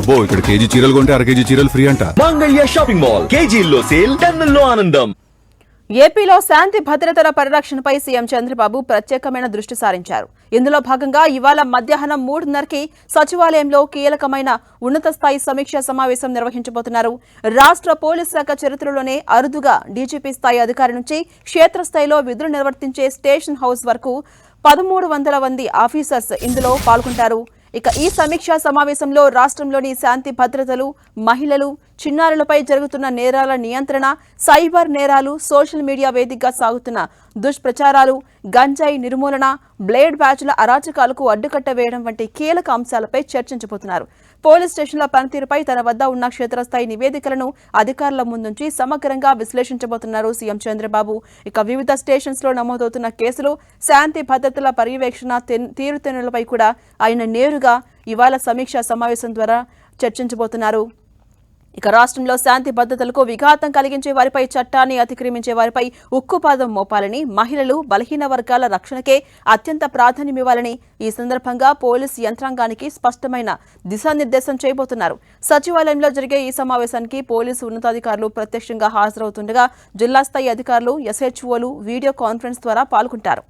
అబ్బో ఇక్కడ కేజీ చీరలు కొంటే అర కేజీ చీరలు ఫ్రీ అంట. మంగళ్య షాపింగ్ మాల్ కేజీల్లో సేల్, టన్నుల్లో ఆనందం. ఏపీలో శాంతి భద్రతల పరిరక్షణపై సీఎం చంద్రబాబు ప్రత్యేకమైన దృష్టి సారించారు. ఇందులో భాగంగా ఇవాళ మధ్యాహ్నం 3:30కి సచివాలయంలో కీలకమైన ఉన్నత స్థాయి సమీక్షా సమావేశం నిర్వహించబోతున్నారు. రాష్ట్ర పోలీస్ శాఖ చరిత్రలోనే అరుదుగా డీజీపీ స్థాయి అధికారి నుంచి క్షేత్రస్థాయిలో విధులు నిర్వర్తించే స్టేషన్ హౌస్ వరకు 1300 మంది ఆఫీసర్స్ ఇందులో పాల్గొంటారు. ఇక ఈ సమీక్షా సమావేశంలో రాష్ట్రంలోని శాంతి భద్రతలు, మహిళలు, చిన్నారులపై జరుగుతున్న నేరాల నియంత్రణ, సైబర్ నేరాలు, సోషల్ మీడియా వేదికగా సాగుతున్న దుష్ప్రచారాలు, గంజాయి నిర్మూలన, బ్లేడ్ బ్యాచ్ల అరాచకాలకు అడ్డుకట్ట వేయడం వంటి కీలక అంశాలపై చర్చించబోతున్నారు. పోలీస్ స్టేషన్ల పనితీరుపై తన వద్ద ఉన్న క్షేత్రస్థాయి నివేదికలను అధికారుల ముందుంచి సమగ్రంగా విశ్లేషించబోతున్నారు సీఎం చంద్రబాబు. ఇక వివిధ స్టేషన్స్ లో నమోదవుతున్న కేసులు, శాంతి భద్రతల పర్యవేక్షణ తీరుతెన్నులపై కూడా ఆయన నేరుగా ఇవాళ సమీక్షా సమావేశం ద్వారా చర్చించబోతున్నారు. ఇక రాష్ట్రంలో శాంతి భద్రతలకు విఘాతం కలిగించే వారిపై, చట్టాన్ని అతిక్రమించే వారిపై ఉక్కుపాదం మోపాలని, మహిళలు, బలహీన వర్గాల రక్షణకే అత్యంత ప్రాధాన్యమివ్వాలని ఈ సందర్భంగా పోలీసు యంత్రాంగానికి స్పష్టమైన దిశానిర్దేశం చేయబోతున్నారు. సచివాలయంలో జరిగే ఈ సమావేశానికి పోలీసు ఉన్నతాధికారులు ప్రత్యక్షంగా హాజరవుతుండగా జిల్లా స్థాయి అధికారులు, ఎస్హెచ్ఓలు వీడియో కాన్ఫరెన్స్ ద్వారా పాల్గొంటారు.